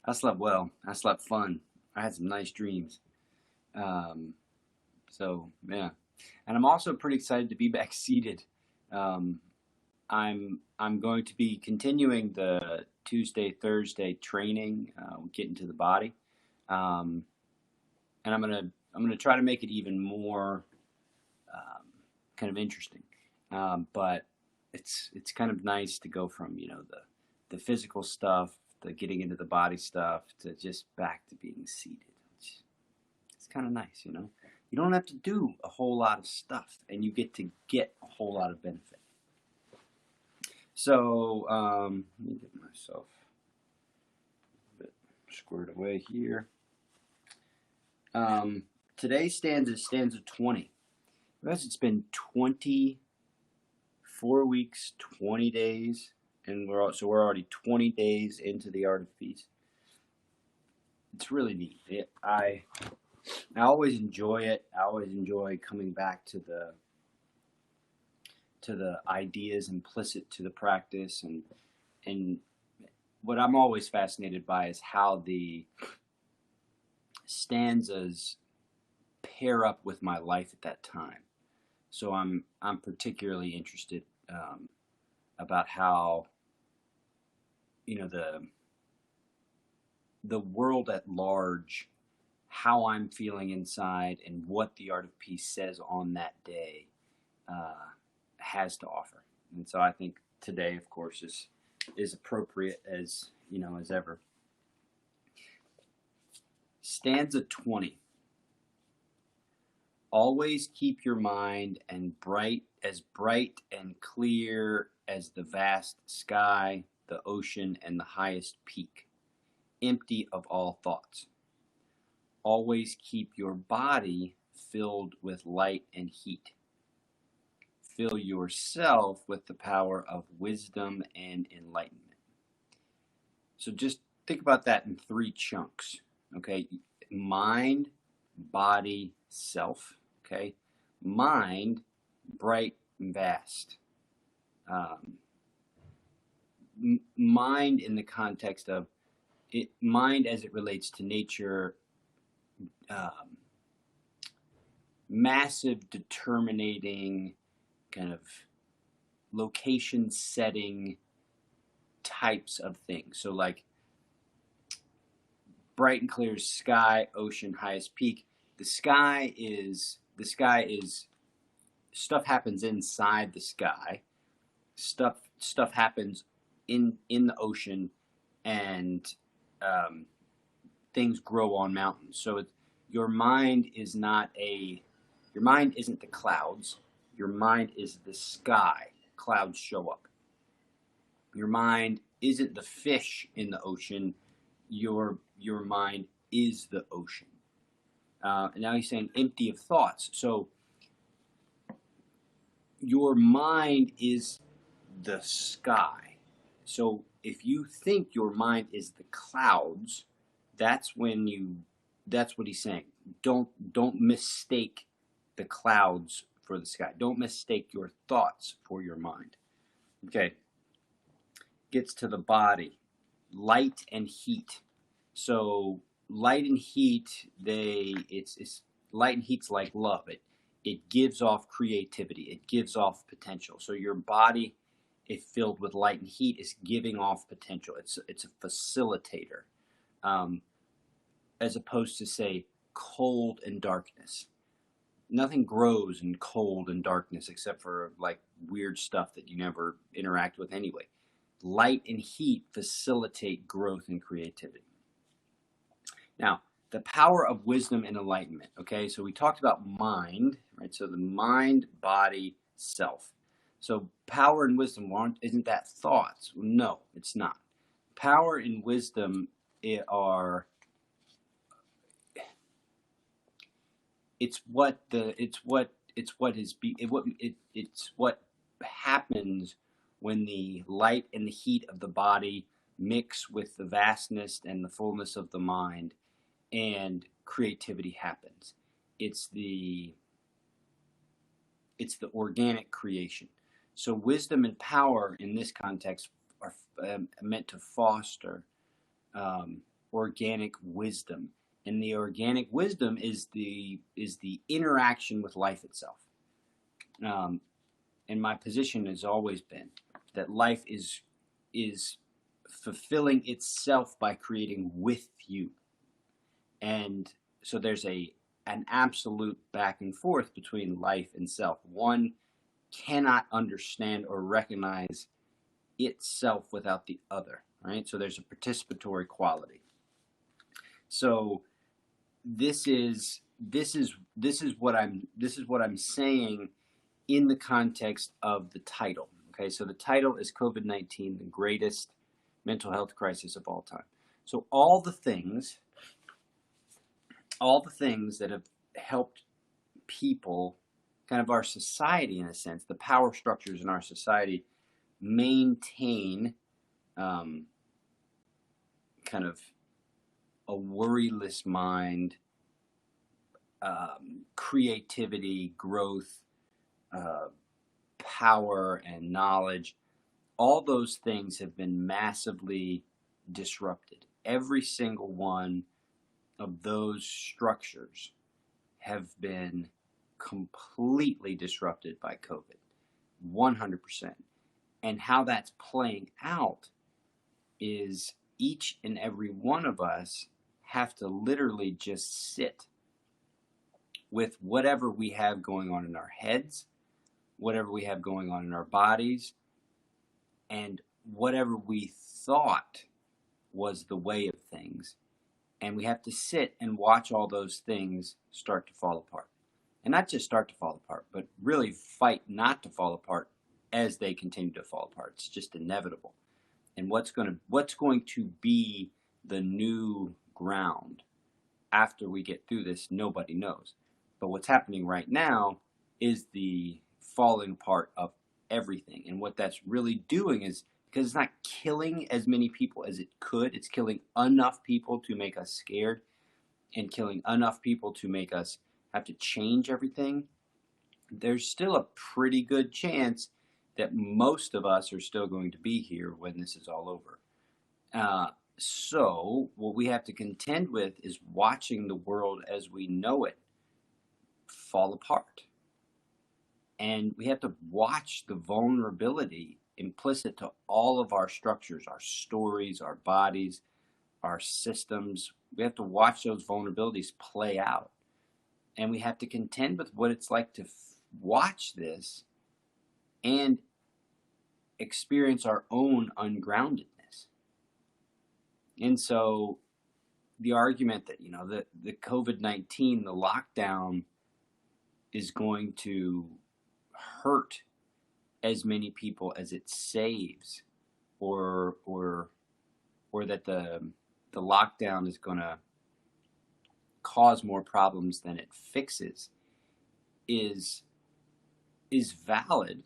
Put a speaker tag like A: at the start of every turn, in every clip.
A: I slept well. I slept fun. I had some nice dreams. Um, so yeah, and I'm also pretty excited to be back seated. Um, I'm going to be continuing the Tuesday Thursday training, getting to the body, um, and I'm gonna try to make it even more um, kind of interesting. But it's kind of nice to go from the physical stuff, the getting into the body stuff, to just back to being seated. It's kind of nice, you know. You don't have to do a whole lot of stuff, and you get a whole lot of benefit. So let me get myself a bit squared away here. Today's stanza is stanza 20. Because it's been 24 weeks, 20 days, and we're already 20 days into the art of peace. It's really neat. I always enjoy it. I always enjoy coming back to the ideas implicit to the practice, and what I'm always fascinated by is how the stanzas pair up with my life at that time. So I'm particularly interested about how the world at large, how I'm feeling inside, and what the art of peace says on that day has to offer. And so I think today, of course, is appropriate as as ever. Stanza 20. Always keep your mind bright and clear as the vast sky, the ocean, and the highest peak, empty of all thoughts. Always keep your body filled with light and heat. Fill yourself with the power of wisdom and enlightenment. So just think about that in 3 chunks, okay? Mind, body, self, okay? Mind, bright and vast. Mind in the context of mind as it relates to nature, massive, determining, kind of location setting types of things. So like bright and clear sky, ocean, highest peak. The sky is stuff happens inside the sky. Stuff happens in the ocean, and things grow on mountains. So your mind isn't the clouds. Your mind is the sky. Clouds show up. Your mind isn't the fish in the ocean. Your mind is the ocean. And now he's saying empty of thoughts. So your mind is the sky. So if you think your mind is the clouds, that's what he's saying. Don't mistake the clouds for the sky. Don't mistake your thoughts for your mind. Okay. Gets to the body. Light and heat. So light and heat, it's light and heat's like love. It gives off creativity. It gives off potential. So your body, if filled with light and heat, is giving off potential. It's a facilitator, as opposed to say cold and darkness. Nothing grows in cold and darkness except for like weird stuff that you never interact with anyway. Light and heat facilitate growth and creativity. Now, the power of wisdom and enlightenment. Okay, so we talked about mind, right? So the mind, body, self. So power and wisdom isn't that thoughts? No, it's not. Power and wisdom it's what happens when the light and the heat of the body mix with the vastness and the fullness of the mind, and creativity happens. It's the organic creation. So wisdom and power in this context are meant to foster organic wisdom. And the organic wisdom is the interaction with life itself. And my position has always been that life is fulfilling itself by creating with you. And so there's an absolute back and forth between life and self. One cannot understand or recognize itself without the other, right? So there's a participatory quality. So this is what I'm saying in the context of the title. Okay, so the title is COVID-19, the greatest mental health crisis of all time. So all the things that have helped people, kind of our society in a sense, the power structures in our society maintain kind of a worryless mind, creativity, growth, power, and knowledge. All those things have been massively disrupted. Every single one of those structures have been completely disrupted by COVID, 100%. And how that's playing out is each and every one of us have to literally just sit with whatever we have going on in our heads, whatever we have going on in our bodies, and whatever we thought was the way of things. And we have to sit and watch all those things start to fall apart. And not just start to fall apart, but really fight not to fall apart as they continue to fall apart. It's just inevitable. And what's going to be the new ground after we get through this, nobody knows. But what's happening right now is the falling apart of everything. And what that's really doing is, because it's not killing as many people as it could, it's killing enough people to make us scared and killing enough people to make us have to change everything. There's still a pretty good chance that most of us are still going to be here when this is all over. So what we have to contend with is watching the world as we know it fall apart. And we have to watch the vulnerability implicit to all of our structures, our stories, our bodies, our systems. We have to watch those vulnerabilities play out. And we have to contend with what it's like to watch this and experience our own ungroundedness. And so the argument that, the COVID-19, the lockdown is going to hurt as many people as it saves, or that the lockdown is going to cause more problems than it fixes is valid,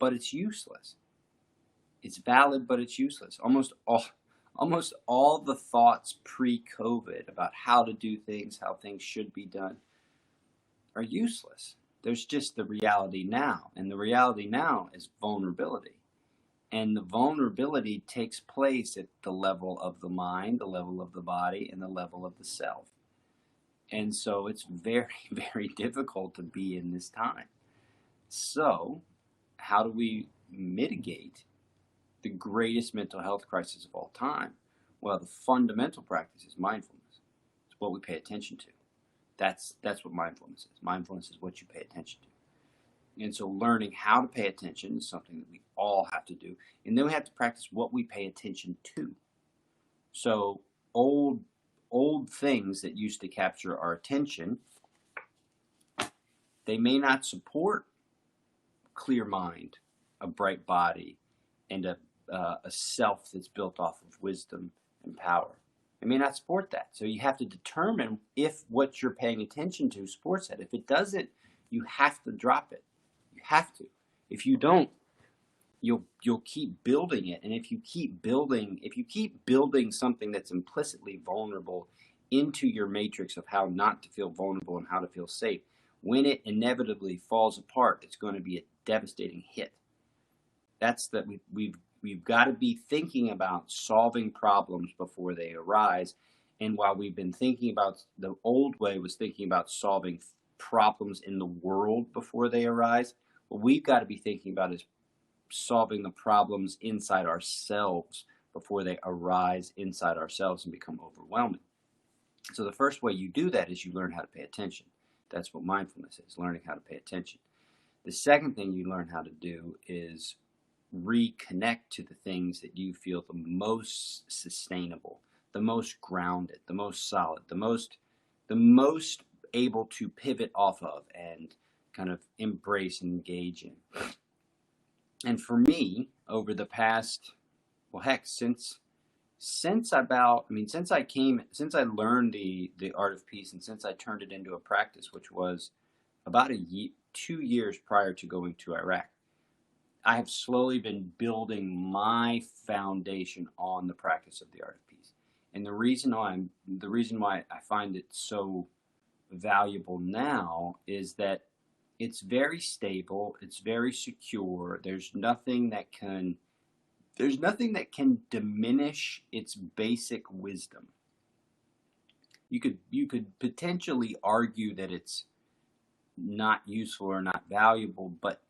A: but it's useless. It's valid, but it's useless. Almost all the thoughts pre-COVID about how to do things, how things should be done, are useless. There's just the reality now. And the reality now is vulnerability. And the vulnerability takes place at the level of the mind, the level of the body, and the level of the self. And so it's very, very difficult to be in this time. So how do we mitigate the greatest mental health crisis of all time? Well, the fundamental practice is mindfulness. It's what we pay attention to. That's what mindfulness is. Mindfulness is what you pay attention to. And so learning how to pay attention is something that we all have to do. And then we have to practice what we pay attention to. So old things that used to capture our attention, they may not support clear mind, a bright body, and a self that's built off of wisdom and power. It may not support that. So you have to determine if what you're paying attention to supports that. If it doesn't, you have to drop it. You have to. If you don't, you'll keep building it. And if you keep building something that's implicitly vulnerable into your matrix of how not to feel vulnerable and how to feel safe, when it inevitably falls apart, it's going to be a devastating hit. That's that we've got to be thinking about solving problems before they arise. And while we've been thinking about, the old way was thinking about solving problems in the world before they arise, what we've got to be thinking about is solving the problems inside ourselves before they arise inside ourselves and become overwhelming. So the first way you do that is you learn how to pay attention. That's what mindfulness is, learning how to pay attention. The second thing you learn how to do is reconnect to the things that you feel the most sustainable, the most grounded, the most solid, the most able to pivot off of and kind of embrace and engage in. And for me, over the past, well, heck, since I learned the art of peace, and since I turned it into a practice, which was about 2 years prior to going to Iraq, I have slowly been building my foundation on the practice of the art of peace. And the reason why I find it so valuable now is that it's very stable, it's very secure. There's nothing that can diminish its basic wisdom. You could potentially argue that it's not useful or not valuable, but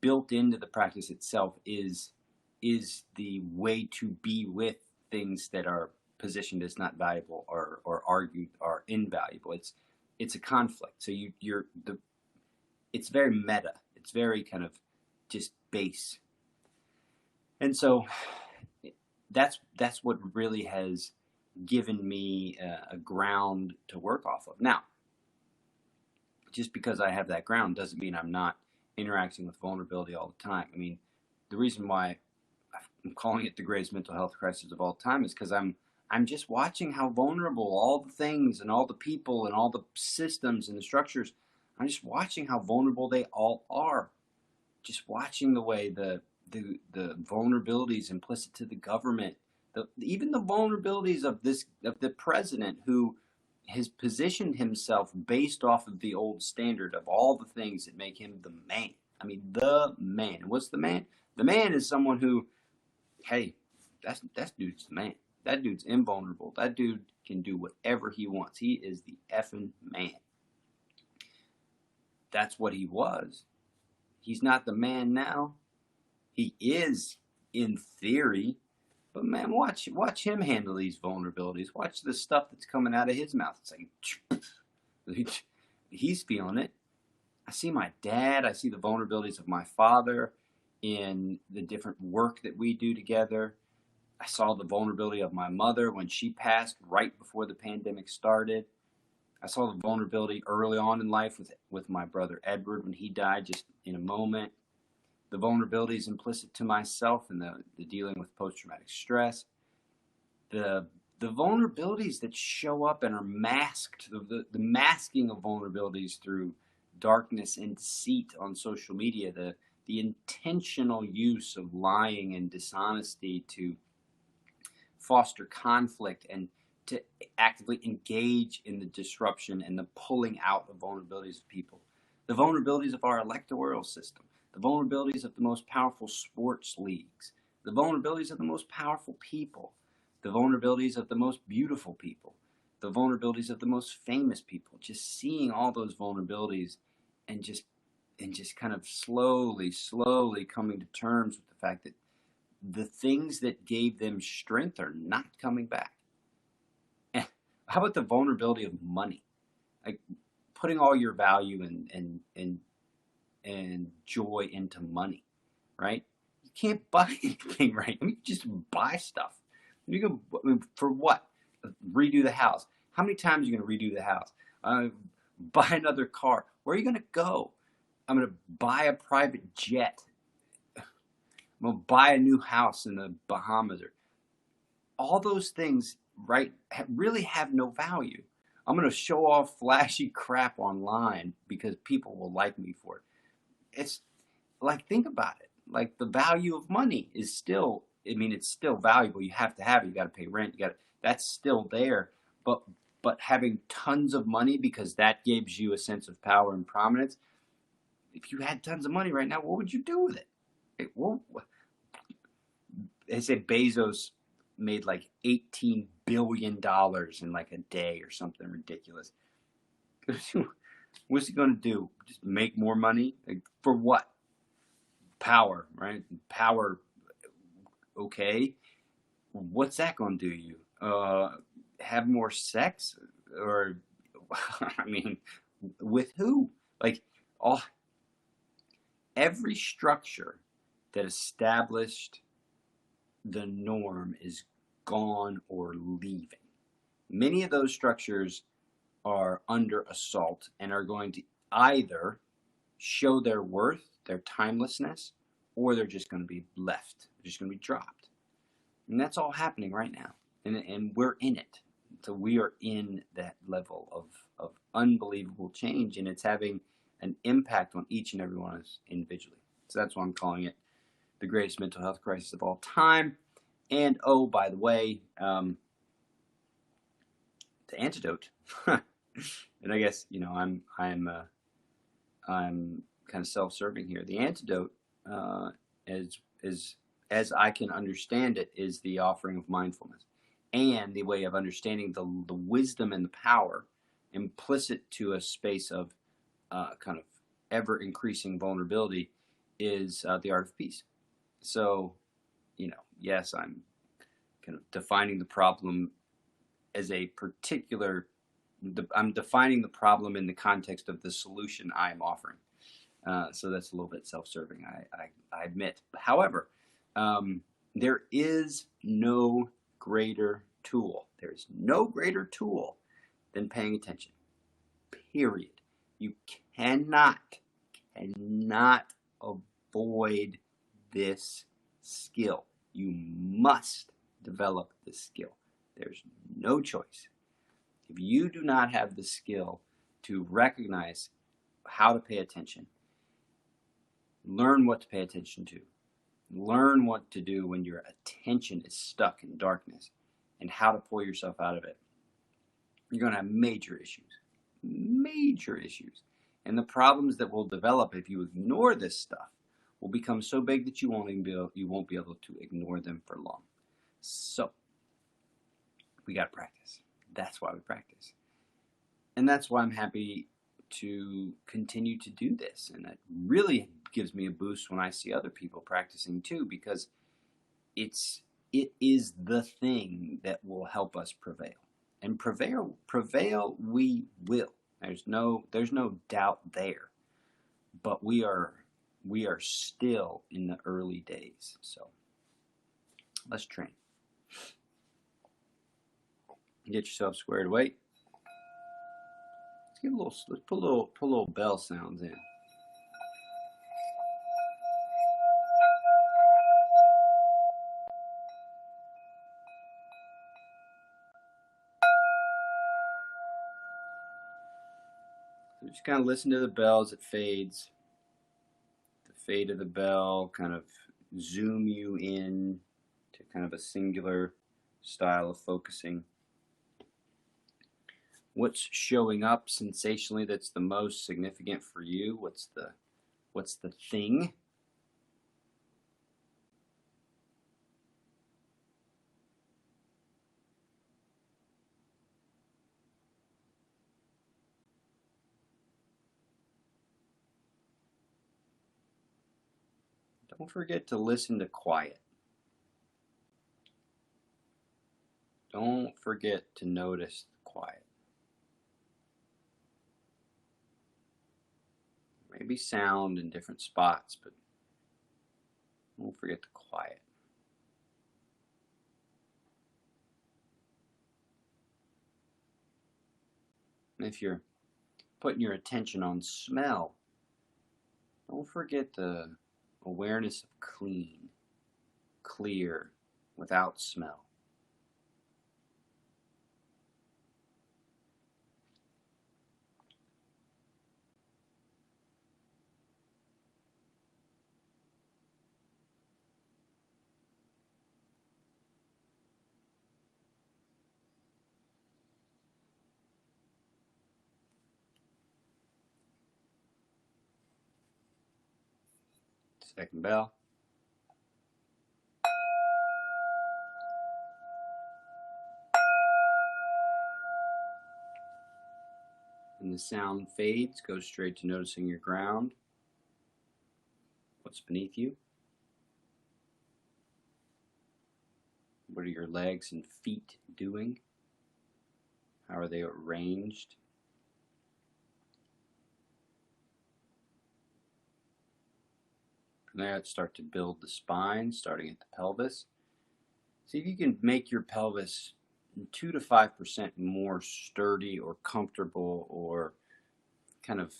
A: built into the practice itself is the way to be with things that are positioned as not valuable or argued are invaluable. It's a conflict. So it's very meta. It's very kind of just base. And so that's what really has given me a ground to work off of. Now, just because I have that ground doesn't mean I'm not interacting with vulnerability all the time. I mean, the reason why I'm calling it the greatest mental health crisis of all time is because I'm just watching how vulnerable all the things and all the people and all the systems and the structures, I'm just watching how vulnerable they all are. Just watching the way the vulnerabilities implicit to the government, even the vulnerabilities of the president, who has positioned himself based off of the old standard of all the things that make him the man. I mean, the man. What's the man? The man is someone who, hey, that dude's the man. That dude's invulnerable. That dude can do whatever he wants. He is the effing man. That's what he was. He's not the man now. He is in theory, but man, watch him handle these vulnerabilities. Watch the stuff that's coming out of his mouth. It's like he's feeling it. I see my dad. I see the vulnerabilities of my father in the different work that we do together. I saw the vulnerability of my mother when she passed right before the pandemic started. I saw the vulnerability early on in life with my brother Edward when he died just in a moment. The vulnerabilities implicit to myself and the dealing with post-traumatic stress. The vulnerabilities that show up and are masked, the masking of vulnerabilities through darkness and deceit on social media, the intentional use of lying and dishonesty to foster conflict and to actively engage in the disruption and the pulling out of vulnerabilities of people. The vulnerabilities of our electoral system, the vulnerabilities of the most powerful sports leagues, the vulnerabilities of the most powerful people, the vulnerabilities of the most beautiful people, the vulnerabilities of the most famous people. Just seeing all those vulnerabilities and just kind of slowly coming to terms with the fact that the things that gave them strength are not coming back. How about the vulnerability of money? Like putting all your value and joy into money, right? You can't buy anything, right? I mean, just buy stuff. You can, for what? Redo the house. How many times are you going to redo the house? Buy another car. Where are you going to go? I'm going to buy a private jet. I'm going to buy a new house in the Bahamas. All those things, right, really have no value. I'm going to show off flashy crap online because people will like me for it. It's like, think about it. Like the value of money is still, I mean, it's still valuable. You have to have it. You got to pay rent. That's still there. But having tons of money because that gives you a sense of power and prominence. If you had tons of money right now, what would you do with it? they say Bezos made like $18 billion in like a day or something ridiculous. What's he going to do? Just make more money? Like, for what? Power, right? Power, okay. What's that going to do you? Have more sex? Or, I mean, with who? Like, every structure that established the norm is gone or leaving. Many of those structures are under assault and are going to either show their worth, their timelessness, or they're just going to be left, they're just going to be dropped. And that's all happening right now. And we're in it. So we are in that level of unbelievable change, and it's having an impact on each and every one of us individually. So that's why I'm calling it the greatest mental health crisis of all time. And oh, by the way, the antidote. And I guess, you know, I'm kind of self-serving here. The antidote, as I can understand it, is the offering of mindfulness, and the way of understanding the wisdom and the power implicit to a space of kind of ever increasing vulnerability is the art of peace. So, you know, yes, I'm kind of defining the problem as a particular. I'm defining the problem in the context of the solution I am offering. So that's a little bit self-serving, I admit. However, there is no greater tool. There is no greater tool than paying attention. Period. You cannot avoid this skill. You must develop this skill. There's no choice. If you do not have the skill to recognize how to pay attention, learn what to pay attention to, learn what to do when your attention is stuck in darkness, and how to pull yourself out of it, you're going to have major issues. Major issues. And the problems that will develop if you ignore this stuff will become so big that you won't be able to ignore them for long. So, we got to practice. That's why we practice. And that's why I'm happy to continue to do this. And it really gives me a boost when I see other people practicing too, because it is the thing that will help us prevail. And prevail we will. There's no doubt there. But we are still in the early days. So let's train. Get yourself squared away. Let's put a little bell sounds in. So just kind of listen to the bell as it fades. The fade of the bell kind of zoom you in to kind of a singular style of focusing. What's showing up sensationally that's the most significant for you? What's the thing? Don't forget to listen to quiet. Don't forget to notice the quiet. Maybe sound in different spots, but don't forget the quiet. And if you're putting your attention on smell, don't forget the awareness of clean, clear, without smell. Second bell. and the sound fades, go straight to noticing your ground, what's beneath you. What are your legs and feet doing? How are they arranged? From there, let's start to build the spine, starting at the pelvis. See if you can make your pelvis 2 to 5% more sturdy or comfortable or kind of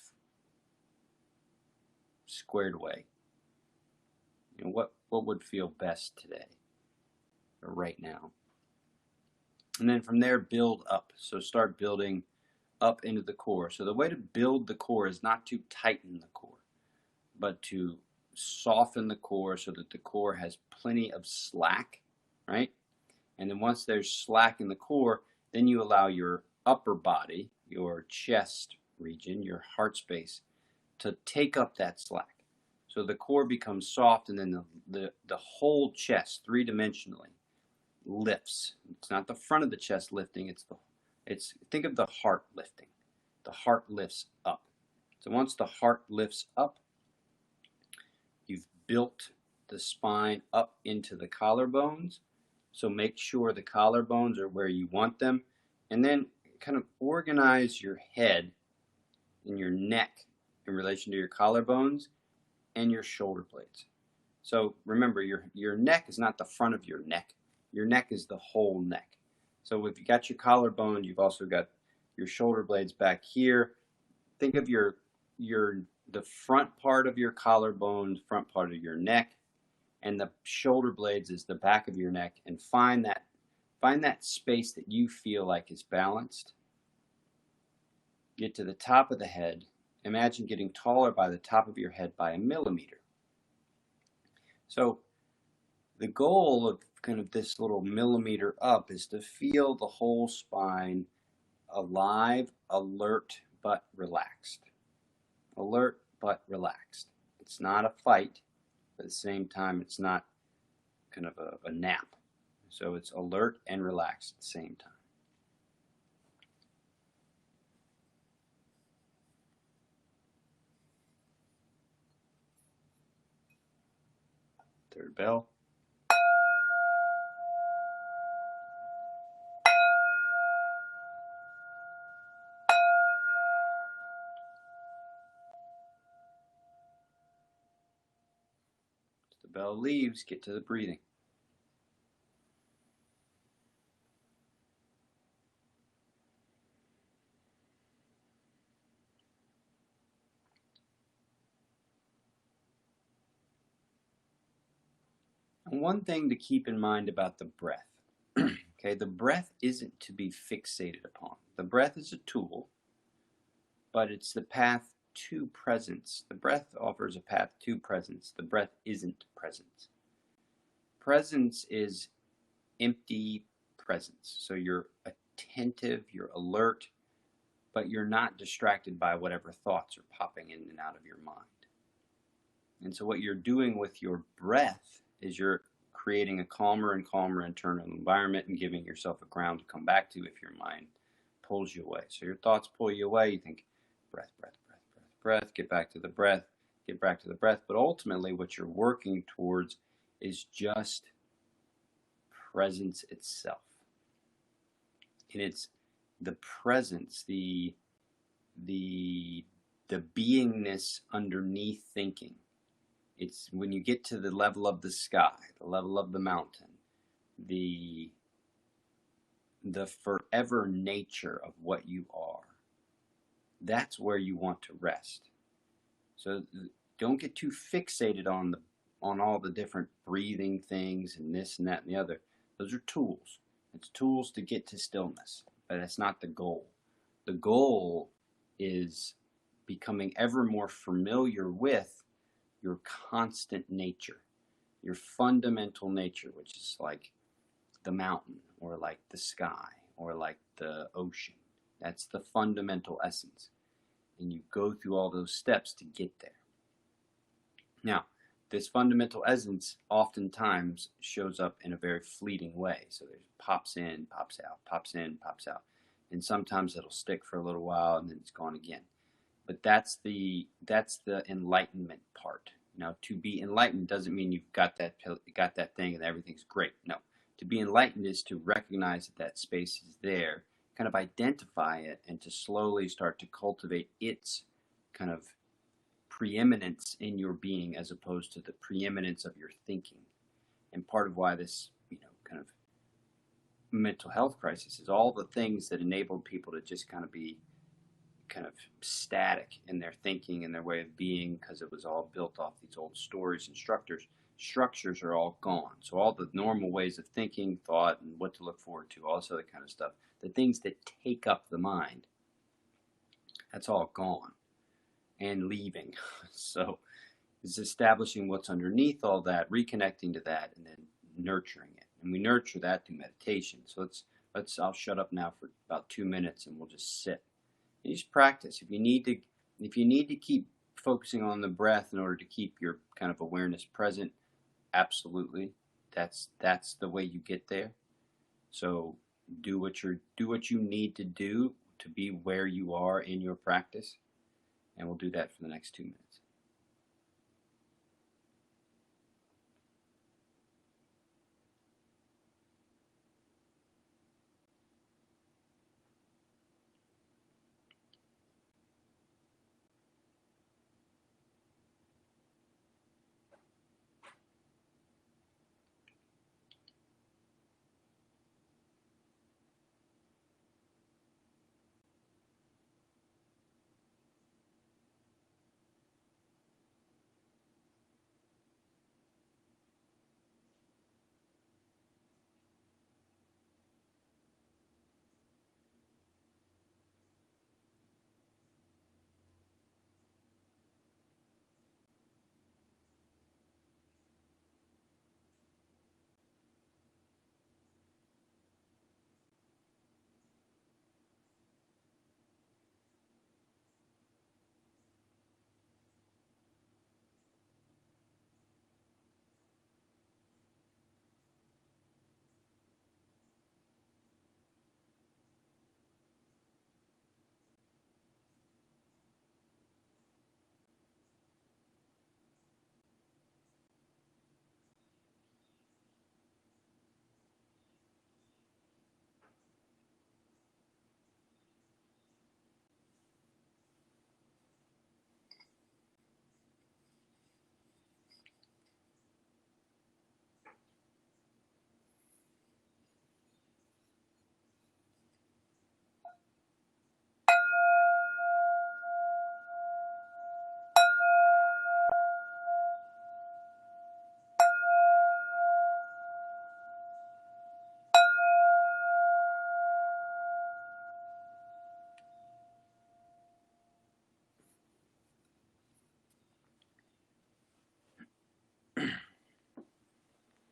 A: squared away. You know, what would feel best today or right now? And then from there, build up. So start building up into the core. So the way to build the core is not to tighten the core, but to soften the core so that the core has plenty of slack, right? And then once there's slack in the core, then you allow your upper body, your chest region, your heart space, to take up that slack. So the core becomes soft, and then the whole chest, three-dimensionally, lifts. It's not the front of the chest lifting, think of the heart lifting. The heart lifts up. So once the heart lifts up, you've built the spine up into the collarbones. So make sure the collarbones are where you want them, and then kind of organize your head and your neck in relation to your collarbones and your shoulder blades. So remember, your neck is not the front of your neck. Your neck is the whole neck. So if you got your collarbone, you've also got your shoulder blades back here. Think of the front part of your collarbone, front part of your neck, and the shoulder blades is the back of your neck, and find that space that you feel like is balanced. Get to the top of the head. Imagine getting taller by the top of your head by 1 millimeter. So the goal of kind of this little millimeter up is to feel the whole spine alive, alert, but relaxed. Alert, but relaxed. It's not a fight, but at the same time, it's not kind of a nap. So it's alert and relaxed at the same time. Third bell. As the bell leaves, get to the breathing. And one thing to keep in mind about the breath, okay, the breath isn't to be fixated upon. The breath is a tool, but it's the path to presence. The breath offers a path to presence. The breath isn't presence. Presence is empty presence. So you're attentive, you're alert, but you're not distracted by whatever thoughts are popping in and out of your mind. And so what you're doing with your breath is you're creating a calmer and calmer internal environment and giving yourself a ground to come back to if your mind pulls you away. So your thoughts pull you away, you think breath, breath, breath, breath, breath, get back to the breath, get back to the breath. But ultimately what you're working towards is just presence itself. And it's the presence, the beingness underneath thinking. It's when you get to the level of the sky, the level of the mountain, the forever nature of what you are. That's where you want to rest. So don't get too fixated on all the different breathing things and this and that and the other. Those are tools. It's tools to get to stillness, but that's not the goal. The goal is becoming ever more familiar with your constant nature, your fundamental nature, which is like the mountain or like the sky or like the ocean. That's the fundamental essence. And you go through all those steps to get there. Now, this fundamental essence oftentimes shows up in a very fleeting way. So it pops in, pops out, pops in, pops out. and sometimes it'll stick for a little while and then it's gone again. But that's the enlightenment part. Now, to be enlightened doesn't mean you've got that thing and everything's great. No, to be enlightened is to recognize that that space is there, kind of identify it, and to slowly start to cultivate its kind of preeminence in your being as opposed to the preeminence of your thinking. And part of why this, kind of mental health crisis is all the things that enabled people to just kind of be kind of static in their thinking and their way of being, because it was all built off these old stories and structures are all gone. So all the normal ways of thinking, thought, and what to look forward to, all this other kind of stuff, the things that take up the mind, that's all gone and leaving. So it's establishing what's underneath all that, reconnecting to that, and then nurturing it. And we nurture that through meditation. So I'll shut up now for about 2 minutes and we'll just sit. And you just practice. If you need to keep focusing on the breath in order to keep your kind of awareness present, absolutely. That's the way you get there. So do what you need to do to be where you are in your practice, and we'll do that for the next 2 minutes.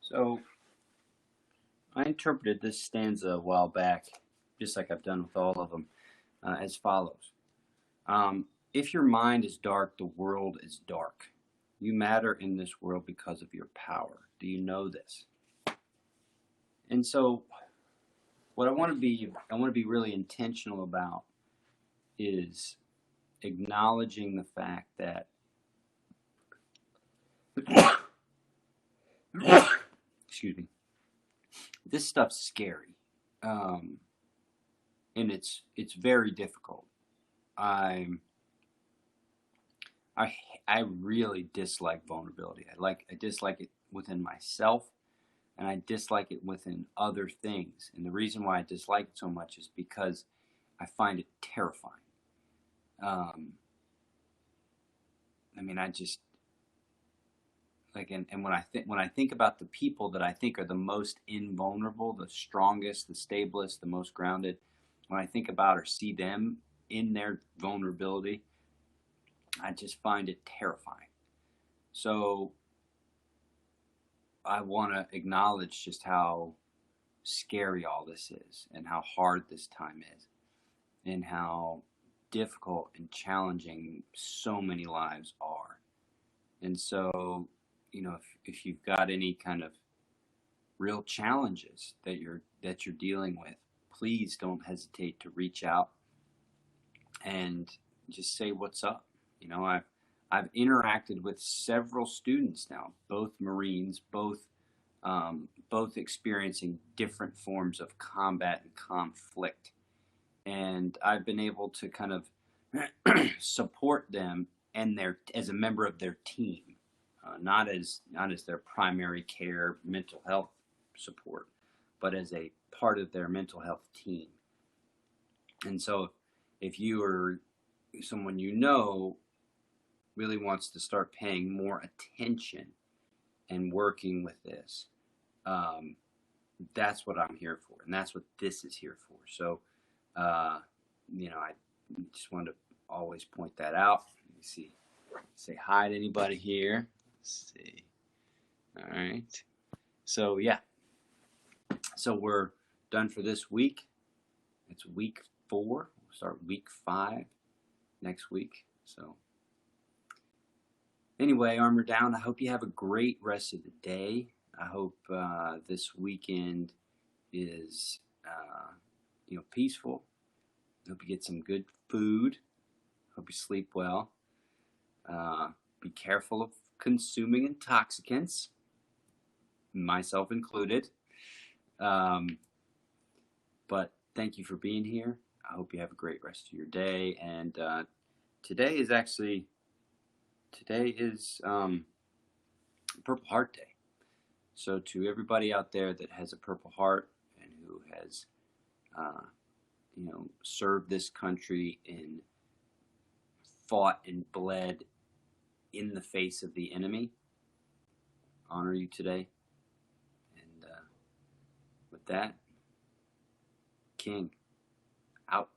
A: So I interpreted this stanza a while back, just like I've done with all of them, as follows. If your mind is dark, the world is dark. You matter in this world because of your power. Do you know this? And so what I want to be really intentional about is acknowledging the fact that excuse me, this stuff's scary, and it's very difficult. I really dislike vulnerability. I dislike it within myself, and I dislike it within other things. And the reason why I dislike it so much is because I find it terrifying. I just and when I think about the people that I think are the most invulnerable, the strongest, the stablest, the most grounded, when I think about or see them in their vulnerability, I just find it terrifying. So I want to acknowledge just how scary all this is, and how hard this time is, and how difficult and challenging so many lives are. And so, if you've got any kind of real challenges that you're dealing with, please don't hesitate to reach out and just say what's up. You know, I've interacted with several students now, both Marines, both experiencing different forms of combat and conflict, and I've been able to kind of support them and as a member of their team, not as their primary care mental health support, but as a part of their mental health team. And so, if you or someone you know really wants to start paying more attention and working with this, that's what I'm here for, and that's what this is here for. So, you know, I just wanted to always point that out. Let me see. Say hi to anybody here. Let's see. All right. So, yeah. So we're done for this week. It's week 4. We'll start week 5 next week. So anyway, Armor Down, I hope you have a great rest of the day. I hope this weekend is peaceful. I hope you get some good food. Hope you sleep well. Be careful of consuming intoxicants, myself included. But thank you for being here. I hope you have a great rest of your day. And today is Purple Heart Day. So to everybody out there that has a Purple Heart and who has served this country and fought and bled in the face of the enemy, honor you today. And with that, King out.